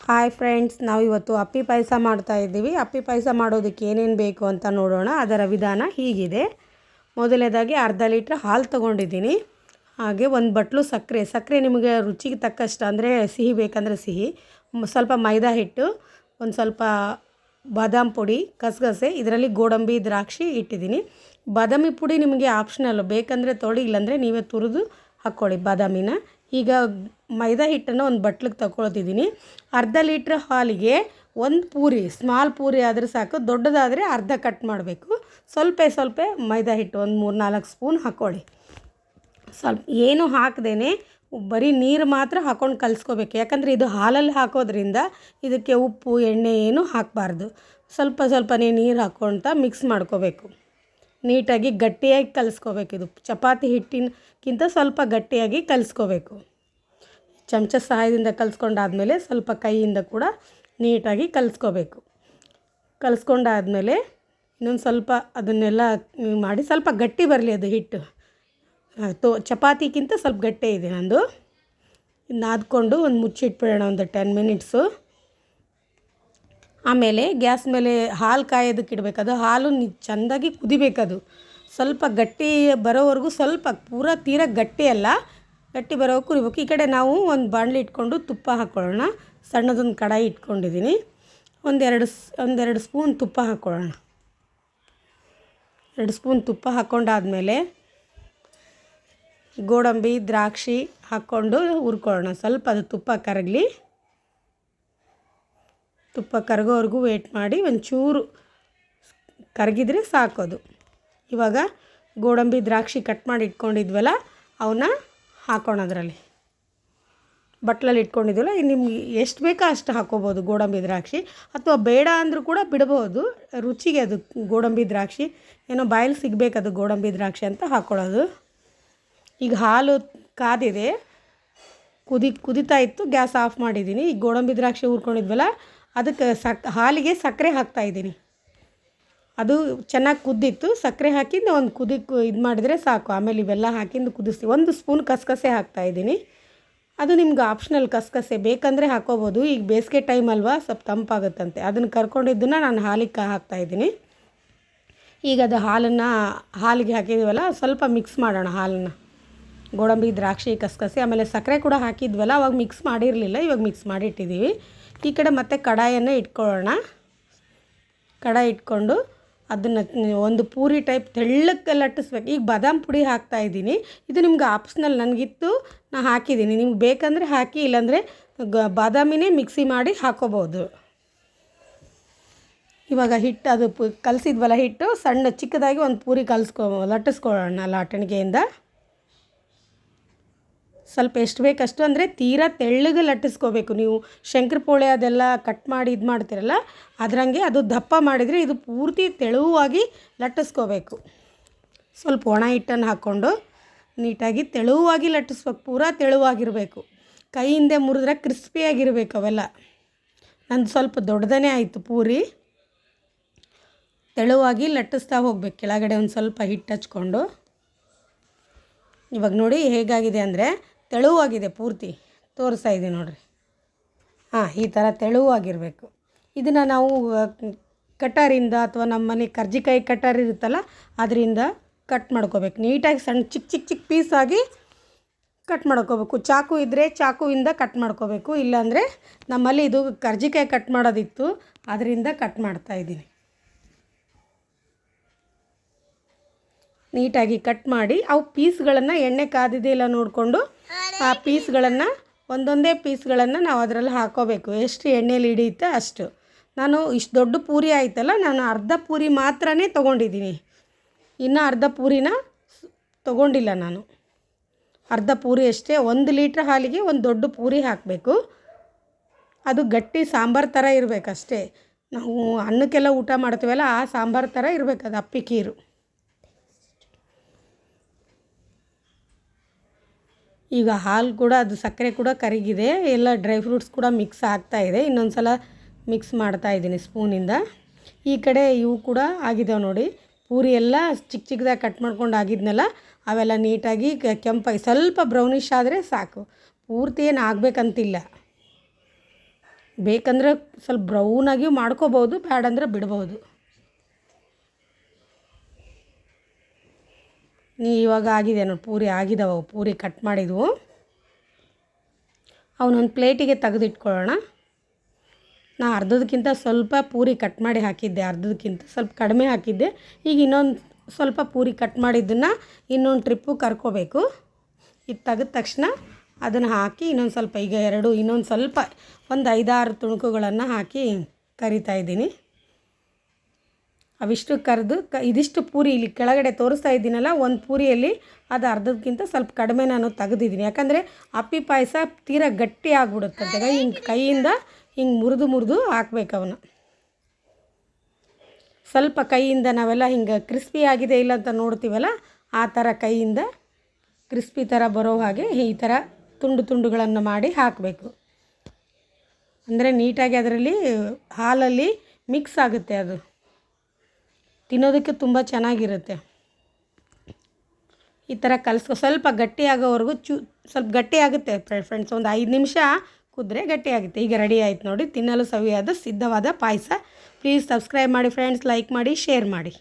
Hi friends, ನಾವು ಇವತ್ತು ಅಪ್ಪಿ ಪಾಯಸ ಮಾಡ್ತಾ ಇದ್ದೀವಿ. ಅಪ್ಪಿ ಪಾಯಸ ಮಾಡೋದಕ್ಕೆ ಏನೇನು ಬೇಕು ಅಂತ ನೋಡೋಣ. ಅದರ ವಿಧಾನ ಹೀಗಿದೆ. ಮೊದಲನೇದಾಗಿ ಅರ್ಧ ಲೀಟ್ರ್ ಹಾಲು ತೊಗೊಂಡಿದ್ದೀನಿ. ಹಾಗೆ ಒಂದು ಬಟ್ಲು ಸಕ್ಕರೆ ನಿಮಗೆ ರುಚಿಗೆ ತಕ್ಕಷ್ಟು, ಅಂದರೆ ಸಿಹಿ ಬೇಕಂದರೆ ಸಿಹಿ, ಸ್ವಲ್ಪ ಮೈದಾ ಹಿಟ್ಟು, ಒಂದು ಸ್ವಲ್ಪ ಬಾದಾಮ್ ಪುಡಿ, ಗಸಗಸೆ, ಇದರಲ್ಲಿ ಗೋಡಂಬಿ ದ್ರಾಕ್ಷಿ ಇಟ್ಟಿದ್ದೀನಿ. ಬಾದಾಮಿ ಪುಡಿ ನಿಮಗೆ ಆಪ್ಷನಲ್ಲು, ಬೇಕಂದರೆ ತೊಳಿ, ಇಲ್ಲಾಂದರೆ ನೀವೇ ತುರಿದು ಹಾಕ್ಕೊಳ್ಳಿ ಬಾದಾಮಿನ. ಈಗ ಮೈದಾ ಹಿಟ್ಟನ್ನು ಒಂದು ಬಟ್ಲಿಗೆ ತಗೊಳ್ತಿದ್ದೀನಿ. ಅರ್ಧ ಲೀಟ್ರ್ ಹಾಲಿಗೆ ಒಂದು ಪೂರಿ, ಸ್ಮಾಲ್ ಪೂರಿ ಆದರೆ ಸಾಕು, ದೊಡ್ಡದಾದರೆ ಅರ್ಧ ಕಟ್ ಮಾಡಬೇಕು. ಸ್ವಲ್ಪ ಮೈದಾ ಹಿಟ್ಟು ಒಂದು 3-4 ಸ್ಪೂನ್ ಹಾಕ್ಕೊಳ್ಳಿ. ಸ್ವಲ್ಪ ಏನು ಹಾಕದೇನೆ ಬರೀ ನೀರು ಮಾತ್ರ ಹಾಕ್ಕೊಂಡು ಕಲಿಸ್ಕೋಬೇಕು. ಯಾಕಂದರೆ ಇದು ಹಾಲಲ್ಲಿ ಹಾಕೋದ್ರಿಂದ ಇದಕ್ಕೆ ಉಪ್ಪು ಎಣ್ಣೆ ಏನು ಹಾಕಬಾರ್ದು. ಸ್ವಲ್ಪನೇ ನೀರು ಹಾಕ್ಕೊಳ್ತಾ ಮಿಕ್ಸ್ ಮಾಡ್ಕೋಬೇಕು. ನೀಟಾಗಿ ಗಟ್ಟಿಯಾಗಿ ಕಲಿಸ್ಕೋಬೇಕು. ಇದು ಚಪಾತಿ ಹಿಟ್ಟಿನಕ್ಕಿಂತ ಸ್ವಲ್ಪ ಗಟ್ಟಿಯಾಗಿ ಕಲಿಸ್ಕೋಬೇಕು. ಚಮಚ ಸಹಾಯದಿಂದ ಕಲಿಸ್ಕೊಂಡಾದ್ಮೇಲೆ ಸ್ವಲ್ಪ ಕೈಯಿಂದ ಕೂಡ ನೀಟಾಗಿ ಕಲಿಸ್ಕೊಂಡಾದ್ಮೇಲೆ ಇನ್ನೊಂದು ಸ್ವಲ್ಪ ಅದನ್ನೆಲ್ಲ ಮಾಡಿ ಸ್ವಲ್ಪ ಗಟ್ಟಿ ಬರಲಿ ಅದು ಹಿಟ್ಟು. ಚಪಾತಿಗಿಂತ ಸ್ವಲ್ಪ ಗಟ್ಟಿ ಇದೆ ನಂದು. ನಾದ್ಕೊಂಡು ಒಂದು ಮುಚ್ಚಿಟ್ಬಿಡೋಣ ಒಂದು 10 ಮಿನಿಟ್ಸು. ಆಮೇಲೆ ಗ್ಯಾಸ್ ಮೇಲೆ ಹಾಲು ಕಾಯೋದಕ್ಕೆ ಇಡಬೇಕು. ಅದು ಹಾಲು ಚೆಂದಾಗಿ ಕುದಿಬೇಕದು. ಸ್ವಲ್ಪ ಗಟ್ಟಿ ಬರೋವರೆಗೂ, ಸ್ವಲ್ಪ ಪೂರ ತೀರ ಗಟ್ಟಿ ಅಲ್ಲ, ಗಟ್ಟಿ ಬರೋವರೆಗೂ ಕುದಿಬೇಕು. ಈ ಕಡೆ ನಾವು ಒಂದು ಬಾಣಲಿ ಇಟ್ಕೊಂಡು ತುಪ್ಪ ಹಾಕ್ಕೊಳ್ಳೋಣ. ಸಣ್ಣದೊಂದು ಕಡಾಯಿ ಇಟ್ಕೊಂಡಿದ್ದೀನಿ. ಒಂದೆರಡು ಸ್ಪೂನ್ ತುಪ್ಪ ಹಾಕ್ಕೊಳ್ಳೋಣ. 2 ಸ್ಪೂನ್ ತುಪ್ಪ ಹಾಕ್ಕೊಂಡಾದ್ಮೇಲೆ ಗೋಡಂಬಿ ದ್ರಾಕ್ಷಿ ಹಾಕ್ಕೊಂಡು ಹುರ್ಕೊಳ್ಳೋಣ. ಸ್ವಲ್ಪ ಅದು ತುಪ್ಪ ಕರಗಲಿ. ತುಪ್ಪ ಕರಗೋವರೆಗೂ ವೇಟ್ ಮಾಡಿ. ಒಂಚೂರು ಕರಗಿದ್ರೆ ಸಾಕೋದು. ಇವಾಗ ಗೋಡಂಬಿ ದ್ರಾಕ್ಷಿ ಕಟ್ ಮಾಡಿ ಇಟ್ಕೊಂಡಿದ್ವಲ್ಲ, ಅವನ್ನ ಹಾಕೋಣ. ಅದರಲ್ಲಿ ಬಟ್ಲಲ್ಲಿ ಇಟ್ಕೊಂಡಿದ್ವಲ್ಲ, ನಿಮ್ಗೆ ಎಷ್ಟು ಬೇಕೋ ಅಷ್ಟು ಹಾಕ್ಕೋಬೋದು ಗೋಡಂಬಿ ದ್ರಾಕ್ಷಿ, ಅಥವಾ ಬೇಡ ಅಂದರೂ ಕೂಡ ಬಿಡ್ಬೋದು. ರುಚಿಗೆ ಅದು ಗೋಡಂಬಿ ದ್ರಾಕ್ಷಿ ಏನೋ ಬಾಯಲ್ಲಿ ಸಿಗಬೇಕದು ಗೋಡಂಬಿ ದ್ರಾಕ್ಷಿ ಅಂತ ಹಾಕ್ಕೊಳ್ಳೋದು. ಈಗ ಹಾಲು ಕಾದಿದೆ, ಕುದಿತಾ ಇತ್ತು. ಗ್ಯಾಸ್ ಆಫ್ ಮಾಡಿದ್ದೀನಿ. ಈಗ ಗೋಡಂಬಿ ದ್ರಾಕ್ಷಿ ಹುರ್ಕೊಂಡಿದ್ವಲ್ಲ, ಅದಕ್ಕೆ ಹಾಲಿಗೆ ಸಕ್ಕರೆ ಹಾಕ್ತಾಯಿದ್ದೀನಿ. ಅದು ಚೆನ್ನಾಗಿ ಕುದ್ದಿತ್ತು. ಸಕ್ಕರೆ ಹಾಕಿದ್ದು ಒಂದು ಇದು ಮಾಡಿದರೆ ಸಾಕು. ಆಮೇಲೆ ಇವೆಲ್ಲ ಹಾಕಿಂದು ಕುದಿಸ್ತೀವಿ. 1 ಸ್ಪೂನ್ ಕಸಕಸೆ ಹಾಕ್ತಾಯಿದ್ದೀನಿ. ಅದು ನಿಮ್ಗೆ ಆಪ್ಷನಲ್. ಕಸಕಸೆ ಬೇಕಂದರೆ ಹಾಕ್ಕೋಬೋದು. ಈಗ ಬೇಸಿಗೆ ಟೈಮ್ ಅಲ್ವಾ, ಸ್ವಲ್ಪ ತಂಪಾಗುತ್ತಂತೆ. ಅದನ್ನು ಕರ್ಕೊಂಡಿದ್ದನ್ನು ನಾನು ಹಾಲಿಗೆ ಹಾಕ್ತಾಯಿದ್ದೀನಿ. ಈಗ ಅದು ಹಾಲಿಗೆ ಹಾಕಿದ್ದೀವಲ್ಲ, ಸ್ವಲ್ಪ ಮಿಕ್ಸ್ ಮಾಡೋಣ ಹಾಲನ್ನು. ಗೋಡಂಬಿ ದ್ರಾಕ್ಷಿ ಕಸಕಸೆ ಆಮೇಲೆ ಸಕ್ಕರೆ ಕೂಡ ಹಾಕಿದ್ವಲ್ಲ, ಅವಾಗ ಮಿಕ್ಸ್ ಮಾಡಿರಲಿಲ್ಲ, ಇವಾಗ ಮಿಕ್ಸ್ ಮಾಡಿಟ್ಟಿದ್ದೀವಿ. ಈ ಕಡೆ ಮತ್ತೆ ಕಡಾಯನ್ನು ಇಟ್ಕೊಳ್ಳೋಣ. ಕಡಾಯಿ ಇಟ್ಕೊಂಡು ಅದನ್ನು ಒಂದು ಪೂರಿ ಟೈಪ್ ತೆಳ್ಳಕ್ಕೆ ಲಟ್ಟಿಸ್ಬೇಕು. ಈಗ ಬಾದಾಮ್ ಪುಡಿ ಹಾಕ್ತಾಯಿದ್ದೀನಿ. ಇದು ನಿಮ್ಗೆ ಆಪ್ಷನಲ್, ನನಗಿತ್ತು ನಾನು ಹಾಕಿದ್ದೀನಿ. ನಿಮ್ಗೆ ಬೇಕಂದರೆ ಹಾಕಿ, ಇಲ್ಲಾಂದರೆ ಬಾದಾಮಿನೇ ಮಿಕ್ಸಿ ಮಾಡಿ ಹಾಕ್ಕೋಬೋದು. ಇವಾಗ ಹಿಟ್ಟು ಅದು ಕಲಸಿದ್ವಲ್ಲ ಹಿಟ್ಟು, ಸಣ್ಣ ಚಿಕ್ಕದಾಗಿ ಒಂದು ಪೂರಿ ಲಟ್ಟಿಸ್ಕೊಳ್ಳೋಣ ಲಾಟಣಿಗೆಯಿಂದ. ಸ್ವಲ್ಪ ಎಷ್ಟು ಬೇಕಷ್ಟು, ಅಂದರೆ ತೀರಾ ತೆಳ್ಳಗೆ ಲಟ್ಟಿಸ್ಕೋಬೇಕು. ನೀವು ಶಂಕರಪೋಳೆ ಅದೆಲ್ಲ ಕಟ್ ಮಾಡಿ ಇದು ಮಾಡ್ತೀರಲ್ಲ, ಅದರಂಗೆ ಅದು ದಪ್ಪ ಮಾಡಿದರೆ ಇದು ಪೂರ್ತಿ ತೆಳುವಾಗಿ ಲಟ್ಟಿಸ್ಕೋಬೇಕು. ಸ್ವಲ್ಪ ಒಣ ಹಿಟ್ಟನ್ನು ಹಾಕ್ಕೊಂಡು ನೀಟಾಗಿ ತೆಳುವಾಗಿ ಲಟ್ಟಿಸ್ಬೇಕು. ಪೂರಾ ತೆಳುವಾಗಿರಬೇಕು. ಕೈಯಿಂದ ಮುರಿದ್ರೆ ಕ್ರಿಸ್ಪಿಯಾಗಿರಬೇಕು ಅವೆಲ್ಲ. ನಂದು ಸ್ವಲ್ಪ ದೊಡ್ಡದೇ ಆಯಿತು ಪೂರಿ. ತೆಳುವಾಗಿ ಲಟ್ಟಿಸ್ತಾ ಹೋಗ್ಬೇಕು. ಕೆಳಗಡೆ ಒಂದು ಸ್ವಲ್ಪ ಹಿಟ್ಟು ಹಚ್ಕೊಂಡು. ಇವಾಗ ನೋಡಿ ಹೇಗಾಗಿದೆ ಅಂದರೆ ತೆಳುವಾಗಿದೆ. ಪೂರ್ತಿ ತೋರಿಸ್ತಾ ಇದ್ದೀನಿ ನೋಡಿರಿ. ಈ ಥರ ತೆಳುವಾಗಿರಬೇಕು. ಇದನ್ನು ನಾವು ಕಟರಿಂದ, ಅಥವಾ ನಮ್ಮನೆ ಕರ್ಜಿಕಾಯಿ ಕಟರ್ ಇರುತ್ತಲ್ಲ, ಅದರಿಂದ ಕಟ್ ಮಾಡ್ಕೋಬೇಕು. ನೀಟಾಗಿ ಸಣ್ಣ ಚಿಕ್ಕ ಪೀಸಾಗಿ ಕಟ್ ಮಾಡ್ಕೋಬೇಕು. ಚಾಕು ಇದ್ದರೆ ಚಾಕುವಿಂದ ಕಟ್ ಮಾಡ್ಕೋಬೇಕು. ಇಲ್ಲಾಂದರೆ ನಮ್ಮಲ್ಲಿ ಇದು ಕರ್ಜಿಕಾಯಿ ಕಟ್ ಮಾಡೋದಿತ್ತು, ಅದರಿಂದ ಕಟ್ ಮಾಡ್ತಾಯಿದ್ದೀನಿ. ನೀಟಾಗಿ ಕಟ್ ಮಾಡಿ ಅವು ಪೀಸ್ಗಳನ್ನು ಎಣ್ಣೆ ಕಾದಿದೆ ಇಲ್ಲ ನೋಡಿಕೊಂಡು ಆ ಪೀಸ್ಗಳನ್ನು ಒಂದೊಂದೇ ಪೀಸ್ಗಳನ್ನು ನಾವು ಅದರಲ್ಲಿ ಹಾಕ್ಕೋಬೇಕು. ಎಷ್ಟು ಎಣ್ಣೆಲಿ ಹಿಡಿಯುತ್ತೆ ಅಷ್ಟು. ನಾನು ಇಷ್ಟು ದೊಡ್ಡ ಪೂರಿ ಆಯ್ತಲ್ಲ, ನಾನು ಅರ್ಧ ಪೂರಿ ಮಾತ್ರನೇ ತೊಗೊಂಡಿದ್ದೀನಿ. ಇನ್ನು ಅರ್ಧ ಪೂರಿನ ತೊಗೊಂಡಿಲ್ಲ ನಾನು. ಅರ್ಧ ಪೂರಿ ಅಷ್ಟೇ. 1 ಲೀಟ್ರ್ ಹಾಲಿಗೆ ಒಂದು ದೊಡ್ಡ ಪೂರಿ ಹಾಕಬೇಕು. ಅದು ಗಟ್ಟಿ ಸಾಂಬಾರು ಥರ ಇರಬೇಕಷ್ಟೇ. ನಾವು ಅನ್ನಕ್ಕೆಲ್ಲ ಊಟ ಮಾಡ್ತೀವಲ್ಲ, ಆ ಸಾಂಬಾರು ಥರ ಇರಬೇಕು ಅದು ಅಪ್ಪಿ ಖೀರು. ಈಗ ಹಾಲು ಕೂಡ, ಅದು ಸಕ್ಕರೆ ಕೂಡ ಕರಗಿದೆ. ಎಲ್ಲ ಡ್ರೈ ಫ್ರೂಟ್ಸ್ ಕೂಡ ಮಿಕ್ಸ್ ಆಗ್ತಾಯಿದೆ. ಇನ್ನೊಂದು ಸಲ ಮಿಕ್ಸ್ ಮಾಡ್ತಾಯಿದ್ದೀನಿ ಸ್ಪೂನಿಂದ. ಈ ಕಡೆ ಇವು ಕೂಡ ಆಗಿದ್ದಾವೆ ನೋಡಿ. ಪೂರಿ ಎಲ್ಲ ಚಿಕ್ಕದಾಗಿ ಕಟ್ ಮಾಡ್ಕೊಂಡು ಆಗಿದ್ನಲ್ಲ, ಅವೆಲ್ಲ ನೀಟಾಗಿ ಕೆಂಪಾಗಿ ಸ್ವಲ್ಪ ಬ್ರೌನಿಷ್ ಆದರೆ ಸಾಕು. ಪೂರ್ತಿ ಏನು ಆಗಬೇಕಂತಿಲ್ಲ. ಬೇಕಂದರೆ ಸ್ವಲ್ಪ ಬ್ರೌನಾಗಿಯೂ ಮಾಡ್ಕೋಬೋದು, ಬೇಡಂದ್ರೆ ಬಿಡ್ಬೋದು. ಇವಾಗ ಆಗಿದೆ ನೋಡಿ, ಪೂರಿ ಆಗಿದಾವೆ. ಪೂರಿ ಕಟ್ ಮಾಡಿದ್ವು. ಅವನೊಂದು ಪ್ಲೇಟಿಗೆ ತೆಗೆದಿಟ್ಕೊಳ್ಳೋಣ. ನಾ ಅರ್ಧದಕ್ಕಿಂತ ಸ್ವಲ್ಪ ಪೂರಿ ಕಟ್ ಮಾಡಿ ಹಾಕಿದ್ದೆ, ಅರ್ಧದಕ್ಕಿಂತ ಸ್ವಲ್ಪ ಕಡಿಮೆ ಹಾಕಿದ್ದೆ. ಈಗ ಇನ್ನೊಂದು ಸ್ವಲ್ಪ ಪೂರಿ ಕಟ್ ಮಾಡಿದ್ದನ್ನು ಇನ್ನೊಂದು ಟ್ರಿಪ್ಪು ಕರ್ಕೋಬೇಕು. ಇದು ತೆಗೆದ ತಕ್ಷಣ ಅದನ್ನು ಹಾಕಿ ಇನ್ನೊಂದು ಸ್ವಲ್ಪ, ಈಗ ಇನ್ನೊಂದು ಸ್ವಲ್ಪ ಒಂದು 5-6 ತುಣುಕುಗಳನ್ನು ಹಾಕಿ ಕರಿತಾಯಿದ್ದೀನಿ. ಅವಿಷ್ಟು ಕರೆದು ಇದಿಷ್ಟು ಪೂರಿ ಇಲ್ಲಿ ಕೆಳಗಡೆ ತೋರಿಸ್ತಾ ಇದ್ದೀನಲ್ಲ, ಒಂದು ಪೂರಿಯಲ್ಲಿ ಅದು ಅರ್ಧದಕ್ಕಿಂತ ಸ್ವಲ್ಪ ಕಡಿಮೆ ನಾನು ತೆಗೆದಿದ್ದೀನಿ. ಯಾಕಂದರೆ ಅಪ್ಪಿ ಪಾಯಸ ತೀರಾ ಗಟ್ಟಿ ಆಗಿಬಿಡುತ್ತಂತೆ. ಹಿಂಗೆ ಕೈಯಿಂದ ಹಿಂಗೆ ಮುರಿದು ಹಾಕ್ಬೇಕು ಅವನ್ನ. ಸ್ವಲ್ಪ ಕೈಯಿಂದ ನಾವೆಲ್ಲ ಹಿಂಗೆ ಕ್ರಿಸ್ಪಿ ಆಗಿದೆ ಇಲ್ಲ ಅಂತ ನೋಡ್ತೀವಲ್ಲ, ಆ ಥರ ಕೈಯಿಂದ ಕ್ರಿಸ್ಪಿ ಥರ ಬರೋ ಹಾಗೆ ಈ ಥರ ತುಂಡುಗಳನ್ನು ಮಾಡಿ ಹಾಕಬೇಕು. ಅಂದರೆ ನೀಟಾಗಿ ಅದರಲ್ಲಿ ಹಾಲಲ್ಲಿ ಮಿಕ್ಸ್ ಆಗುತ್ತೆ. ಅದು ತಿನ್ನೋದಕ್ಕೆ ತುಂಬ ಚೆನ್ನಾಗಿರುತ್ತೆ. ಈ ಥರ ಸ್ವಲ್ಪ ಗಟ್ಟಿ ಆಗೋವರೆಗೂ ಸ್ವಲ್ಪ ಗಟ್ಟಿ ಆಗುತ್ತೆ ಫ್ರೆಂಡ್ಸ್. ಒಂದು 5 ನಿಮಿಷ ಕುದ್ರೆ ಗಟ್ಟಿ ಆಗುತ್ತೆ. ಈಗ ರೆಡಿ ಆಯ್ತು ನೋಡಿ, ತಿನ್ನಲು ಸವಿಯಾದ ಸಿದ್ಧವಾದ ಪಾಯಸ. ಪ್ಲೀಸ್ ಸಬ್ಸ್ಕ್ರೈಬ್ ಮಾಡಿ ಫ್ರೆಂಡ್ಸ್, ಲೈಕ್ ಮಾಡಿ, ಶೇರ್ ಮಾಡಿ.